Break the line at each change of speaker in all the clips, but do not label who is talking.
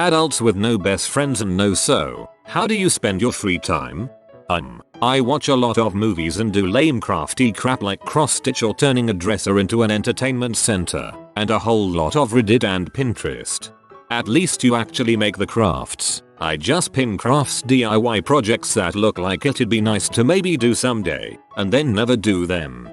Adults with no best friends and no so. How do you spend your free time? I watch a lot of movies and do lame crafty crap like cross stitch or turning a dresser into an entertainment center, and a whole lot of Reddit and Pinterest. At least you actually make the crafts. I just pin crafts DIY projects that look like it'd be nice to maybe do someday, and then never do them.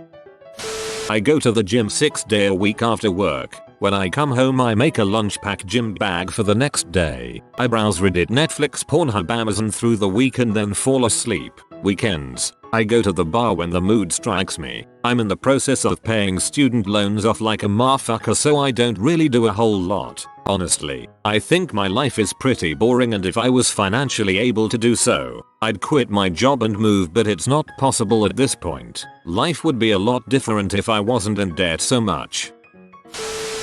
I go to the gym 6 days a week after work. When I come home I make a lunch pack gym bag for the next day. I browse Reddit, Netflix, Pornhub, Amazon through the week and then fall asleep. Weekends, I go to the bar when the mood strikes me. I'm in the process of paying student loans off like a motherfucker, so I don't really do a whole lot. Honestly, I think my life is pretty boring, and if I was financially able to do so, I'd quit my job and move, but it's not possible at this point. Life would be a lot different if I wasn't in debt so much.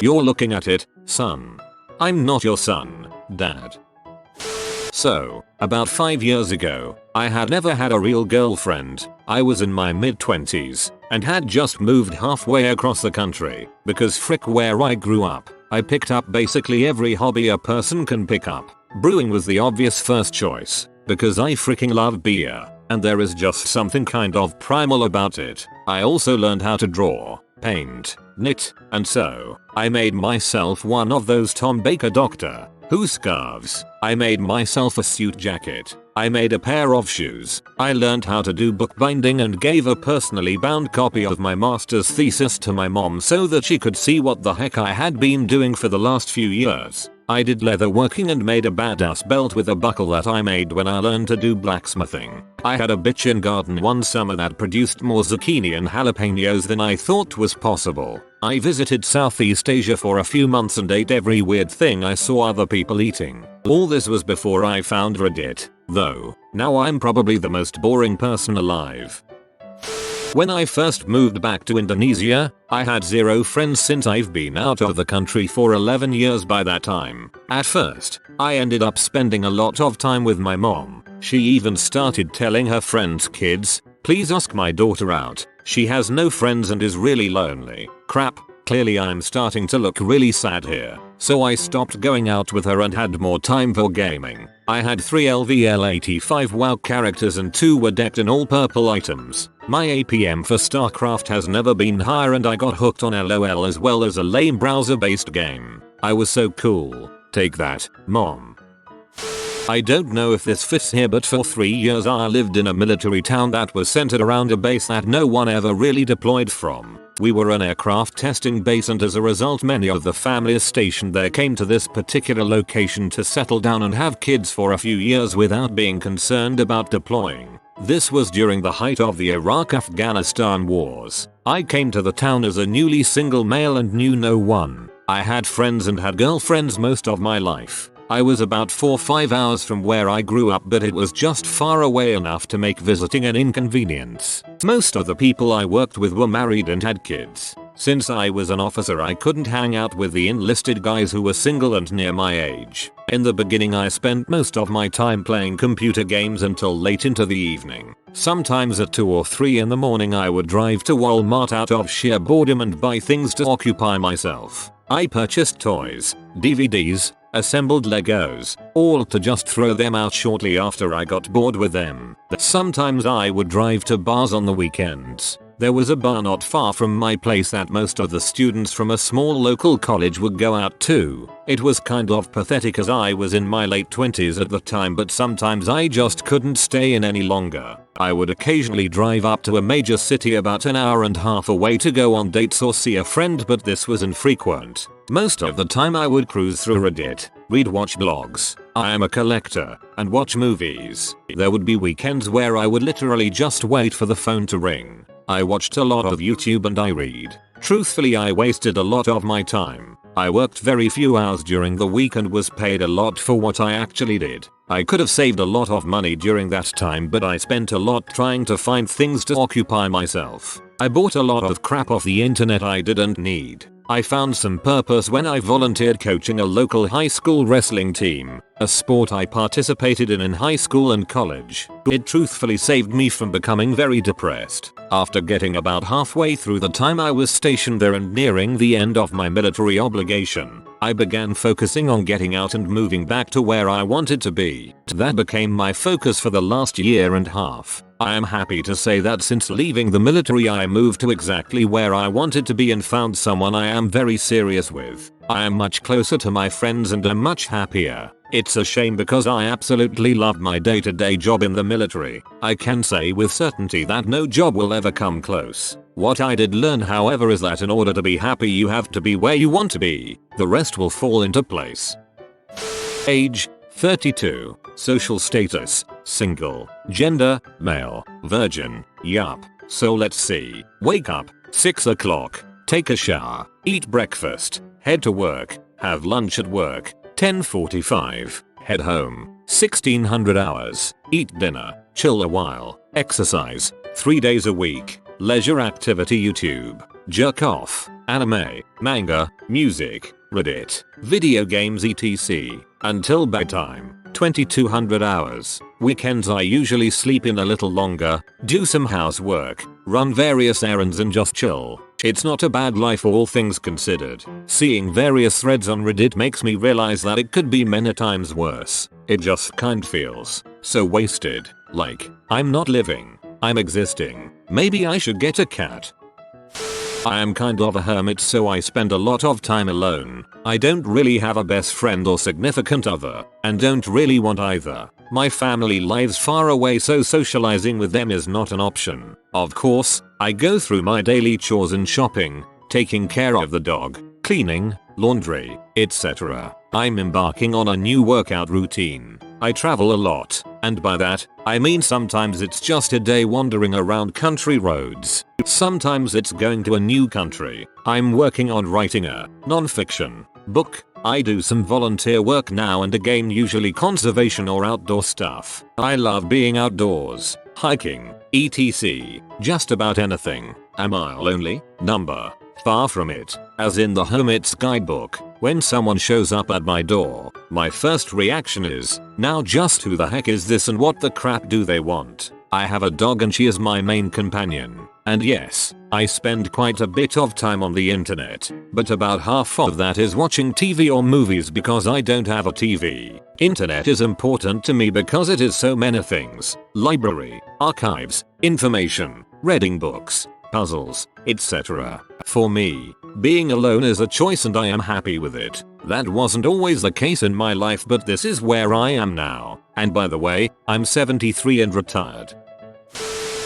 You're looking at it, son. I'm not your son, Dad. So, about 5 years ago, I had never had a real girlfriend. I was in my mid-20s and had just moved halfway across the country because frick where I grew up, I picked up basically every hobby a person can pick up. Brewing was the obvious first choice because I freaking love beer, and there is just something kind of primal about it. I also learned how to draw, paint, knit, and sew. I made myself one of those Tom Baker Doctor Who scarves. I made myself a suit jacket. I made a pair of shoes. I learned how to do bookbinding and gave a personally bound copy of my master's thesis to my mom so that she could see what the heck I had been doing for the last few years. I did leatherworking and made a badass belt with a buckle that I made when I learned to do blacksmithing. I had a bitchin' garden one summer that produced more zucchini and jalapenos than I thought was possible. I visited Southeast Asia for a few months and ate every weird thing I saw other people eating. All this was before I found Reddit, though. Now I'm probably the most boring person alive. When I first moved back to Indonesia, I had zero friends since I've been out of the country for 11 years by that time. At first, I ended up spending a lot of time with my mom. She even started telling her friends' kids, "Please ask my daughter out. She has no friends and is really lonely." Crap, clearly I'm starting to look really sad here. So I stopped going out with her and had more time for gaming. I had 3 LVL85 WoW characters and 2 were decked in all purple items. My APM for StarCraft has never been higher and I got hooked on LOL as well as a lame browser based game. I was so cool. Take that, mom. I don't know if this fits here, but for 3 years I lived in a military town that was centered around a base that no one ever really deployed from. We were an aircraft testing base and as a result many of the families stationed there came to this particular location to settle down and have kids for a few years without being concerned about deploying. This was during the height of the Iraq-Afghanistan wars. I came to the town as a newly single male and knew no one. I had friends and had girlfriends most of my life. I was about 4-5 hours from where I grew up, but it was just far away enough to make visiting an inconvenience. Most of the people I worked with were married and had kids. Since I was an officer I couldn't hang out with the enlisted guys who were single and near my age. In the beginning I spent most of my time playing computer games until late into the evening. Sometimes at 2 or 3 in the morning I would drive to Walmart out of sheer boredom and buy things to occupy myself. I purchased toys, DVDs, assembled Legos, all to just throw them out shortly after I got bored with them. Sometimes I would drive to bars on the weekends. There was a bar not far from my place that most of the students from a small local college would go out to. It was kind of pathetic as I was in my late 20s at the time, but sometimes I just couldn't stay in any longer. I would occasionally drive up to a major city about an hour and a half away to go on dates or see a friend, but this was infrequent. Most of the time I would cruise through Reddit, read watch blogs, I am a collector, and watch movies. There would be weekends where I would literally just wait for the phone to ring. I watched a lot of YouTube and I read. Truthfully, I wasted a lot of my time. I worked very few hours during the week and was paid a lot for what I actually did. I could have saved a lot of money during that time, but I spent a lot trying to find things to occupy myself. I bought a lot of crap off the internet I didn't need. I found some purpose when I volunteered coaching a local high school wrestling team. a sport I participated in high school and college. It truthfully saved me from becoming very depressed. After getting about halfway through the time I was stationed there and nearing the end of my military obligation, I began focusing on getting out and moving back to where I wanted to be. That became my focus for the last year and a half. I am happy to say that since leaving the military I moved to exactly where I wanted to be and found someone I am very serious with. I am much closer to my friends and am much happier. It's a shame because I absolutely love my day-to-day job in the military. I can say with certainty that no job will ever come close. What I did learn however is that in order to be happy you have to be where you want to be. The rest will fall into place. Age 32. Social status single. Gender male. Virgin. Yup. So let's see. Wake up 6 o'clock. Take a shower. Eat breakfast. Head to work. Have lunch at work. 10:45. Head home. 1600 hours. Eat dinner. Chill a while. Exercise 3 days a week. Leisure activity YouTube. Jerk off. Anime. Manga. Music. Reddit. Video games etc. Until bedtime. 2200 hours. Weekends I usually sleep in a little longer, do some housework, run various errands and just chill. It's not a bad life all things considered. Seeing various threads on Reddit makes me realize that it could be many times worse. It just kind feels so wasted. Like, I'm not living. I'm existing. Maybe I should get a cat. I am kind of a hermit so I spend a lot of time alone. I don't really have a best friend or significant other, and don't really want either. My family lives far away so socializing with them is not an option. Of course, I go through my daily chores and shopping, taking care of the dog, cleaning, laundry, etc. I'm embarking on a new workout routine. I travel a lot, and by that, I mean sometimes it's just a day wandering around country roads. Sometimes it's going to a new country. I'm working on writing a non-fiction book. I do some volunteer work now and again, usually conservation or outdoor stuff. I love being outdoors, hiking, etc. Just about anything. Am I lonely? Number. Far from it. As in the Hermit's Guidebook, when someone shows up at my door, my first reaction is, now just who the heck is this and what the crap do they want? I have a dog and she is my main companion. And yes, I spend quite a bit of time on the internet, but about half of that is watching TV or movies because I don't have a TV. Internet is important to me because it is so many things: library, archives, information, reading books, puzzles, etc. For me, being alone is a choice and I am happy with it. That wasn't always the case in my life, but this is where I am now. And by the way, I'm 73 and retired.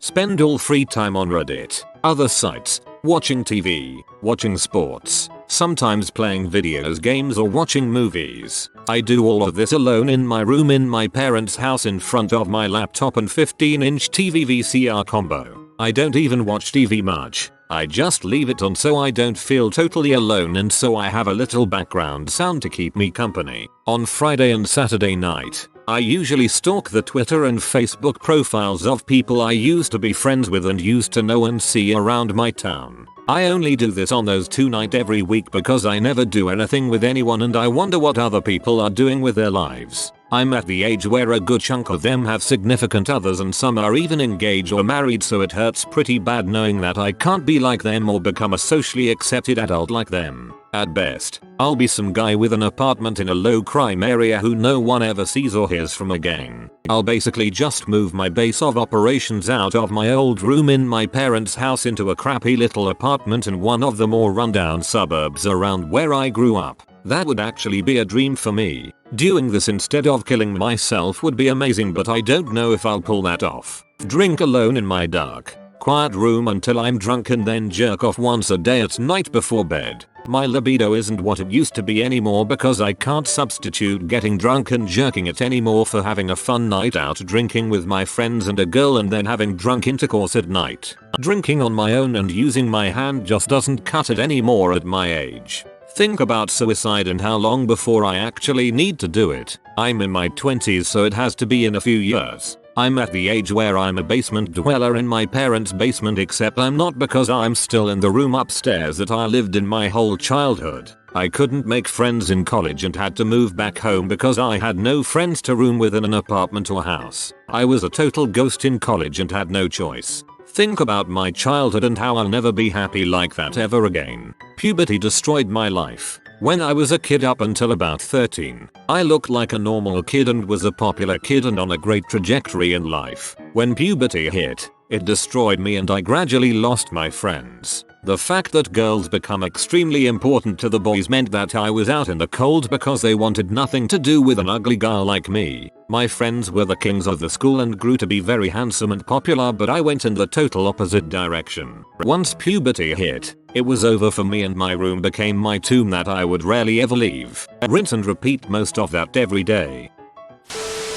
Spend all free time on Reddit, other sites, watching TV, watching sports, sometimes playing videos games or watching movies. I do all of this alone in my room in my parents' house in front of my laptop and 15-inch TV VCR combo. I don't even watch TV much. I just leave it on so I don't feel totally alone and so I have a little background sound to keep me company. On Friday and Saturday night, I usually stalk the Twitter and Facebook profiles of people I used to be friends with and used to know and see around my town. I only do this on those 2 nights every week because I never do anything with anyone and I wonder what other people are doing with their lives. I'm at the age where a good chunk of them have significant others and some are even engaged or married, so it hurts pretty bad knowing that I can't be like them or become a socially accepted adult like them. At best, I'll be some guy with an apartment in a low crime area who no one ever sees or hears from again. I'll basically just move my base of operations out of my old room in my parents' house into a crappy little apartment in one of the more rundown suburbs around where I grew up. That would actually be a dream for me. Doing this instead of killing myself would be amazing, but I don't know if I'll pull that off. Drink alone in my dark, quiet room until I'm drunk and then jerk off once a day at night before bed. My libido isn't what it used to be anymore because I can't substitute getting drunk and jerking it anymore for having a fun night out drinking with my friends and a girl and then having drunk intercourse at night. Drinking on my own and using my hand just doesn't cut it anymore at my age. Think about suicide and how long before I actually need to do it. I'm in my 20s, so it has to be in a few years. I'm at the age where I'm a basement dweller in my parents' basement, except I'm not, because I'm still in the room upstairs that I lived in my whole childhood. I couldn't make friends in college and had to move back home because I had no friends to room with in an apartment or house. I was a total ghost in college and had no choice. Think about my childhood and how I'll never be happy like that ever again. Puberty destroyed my life. When I was a kid up until about 13, I looked like a normal kid and was a popular kid and on a great trajectory in life. When puberty hit, it destroyed me and I gradually lost my friends. The fact that girls become extremely important to the boys meant that I was out in the cold because they wanted nothing to do with an ugly guy like me. My friends were the kings of the school and grew to be very handsome and popular, but I went in the total opposite direction. Once puberty hit, it was over for me and my room became my tomb that I would rarely ever leave. Rinse and repeat most of that every day.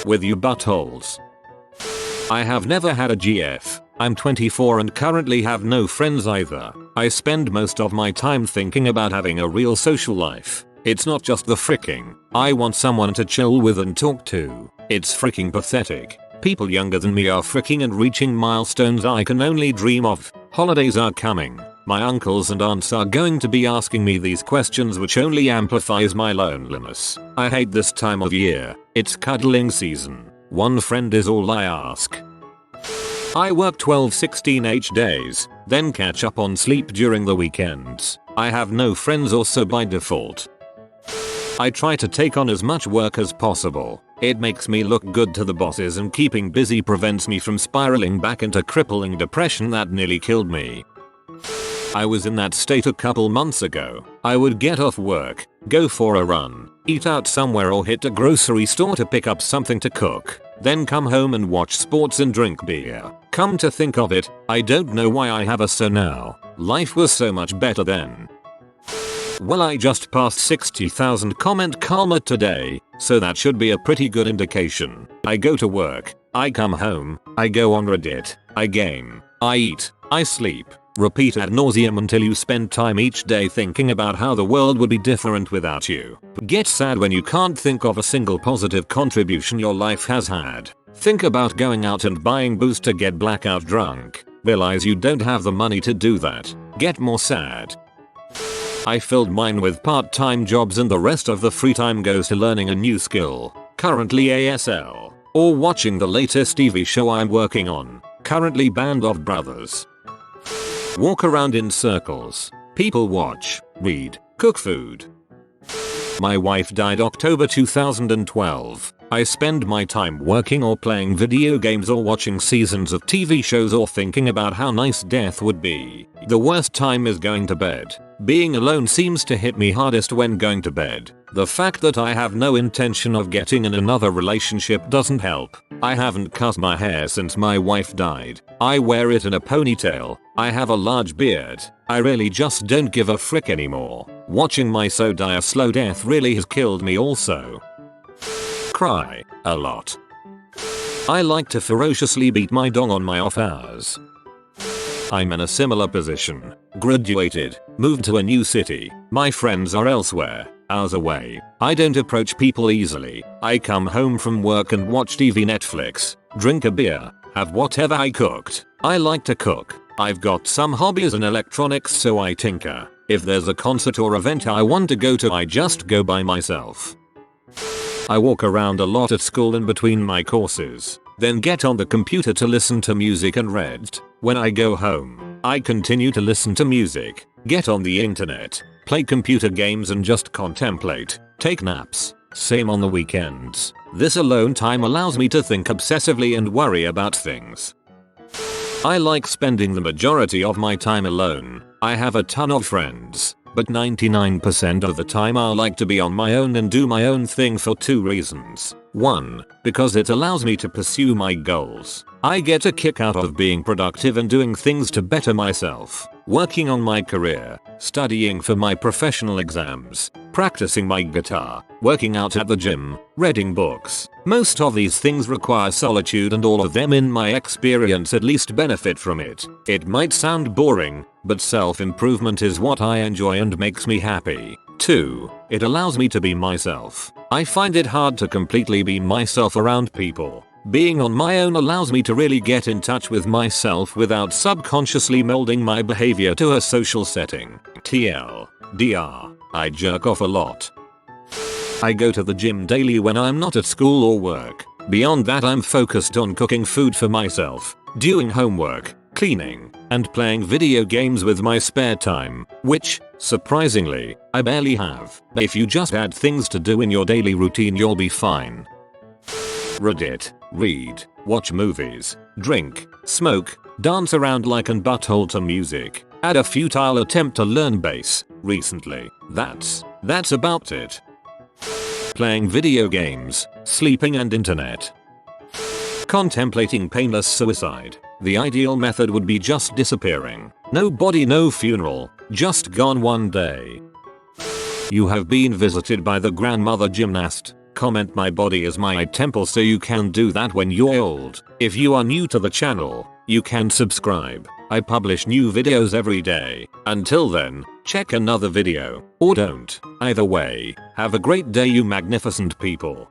With you buttholes. I have never had a GF. I'm 24 and currently have no friends either. I spend most of my time thinking about having a real social life. It's not just the fricking, I want someone to chill with and talk to. It's freaking pathetic. People younger than me are freaking and reaching milestones I can only dream of. Holidays are coming. My uncles and aunts are going to be asking me these questions, which only amplifies my loneliness. I hate this time of year. It's cuddling season. One friend is all I ask. I work 12-16 days, then catch up on sleep during the weekends. I have no friends or so by default. I try to take on as much work as possible. It makes me look good to the bosses, and keeping busy prevents me from spiraling back into crippling depression that nearly killed me. I was in that state a couple months ago. I would get off work, go for a run, eat out somewhere or hit a grocery store to pick up something to cook, then come home and watch sports and drink beer. Come to think of it, I don't know why I have a so now. Life was so much better then. Well, I just passed 60,000 comment karma today, so that should be a pretty good indication. I go to work, I come home, I go on Reddit, I game, I eat, I sleep. Repeat ad nauseum until you spend time each day thinking about how the world would be different without you. Get sad when you can't think of a single positive contribution your life has had. Think about going out and buying booze to get blackout drunk. Realize you don't have the money to do that. Get more sad. I filled mine with part-time jobs and the rest of the free time goes to learning a new skill. Currently ASL. Or watching the latest TV show I'm working on. Currently Band of Brothers. Walk around in circles. People watch, read, cook food. My wife died October 2012. I spend my time working or playing video games or watching seasons of TV shows or thinking about how nice death would be. The worst time is going to bed. Being alone seems to hit me hardest when going to bed. The fact that I have no intention of getting in another relationship doesn't help. I haven't cut my hair since my wife died. I wear it in a ponytail. I have a large beard. I really just don't give a frick anymore. Watching my so die a slow death really has killed me also. Cry a lot. I like to ferociously beat my dog on my off hours. I'm in a similar position. Graduated, moved to a new city. My friends are elsewhere, hours away. I don't approach people easily. I come home from work and watch TV, Netflix, drink a beer, have whatever I cooked. I like to cook. I've got some hobbies in electronics, so I tinker. If there's a concert or event I want to go to, I just go by myself. I walk around a lot at school in between my courses, then get on the computer to listen to music and read. When I go home, I continue to listen to music, get on the internet, play computer games and just contemplate, take naps. Same on the weekends. This alone time allows me to think obsessively and worry about things. I like spending the majority of my time alone. I have a ton of friends, but 99% of the time I like to be on my own and do my own thing for two reasons. 1. Because it allows me to pursue my goals. I get a kick out of being productive and doing things to better myself. Working on my career, studying for my professional exams, practicing my guitar, working out at the gym, reading books. Most of these things require solitude and all of them in my experience at least benefit from it. It might sound boring, but self-improvement is what I enjoy and makes me happy. 2. It allows me to be myself. I find it hard to completely be myself around people. Being on my own allows me to really get in touch with myself without subconsciously molding my behavior to a social setting. TLDR, I jerk off a lot. I go to the gym daily when I'm not at school or work. Beyond that, I'm focused on cooking food for myself, doing homework, cleaning, and playing video games with my spare time, which, surprisingly, I barely have. If you just add things to do in your daily routine, you'll be fine. Reddit, read, watch movies, drink, smoke, dance around like an butthole to music, add a futile attempt to learn bass, recently. That's about it. Playing video games, sleeping and internet. Contemplating painless suicide. The ideal method would be just disappearing. No body, no funeral, just gone one day. You have been visited by the grandmother gymnast. Comment, my body is my temple, so you can do that when you're old. If you are new to the channel, you can subscribe. I publish new videos every day. Until then, check another video, or don't. Either way, have a great day, you magnificent people.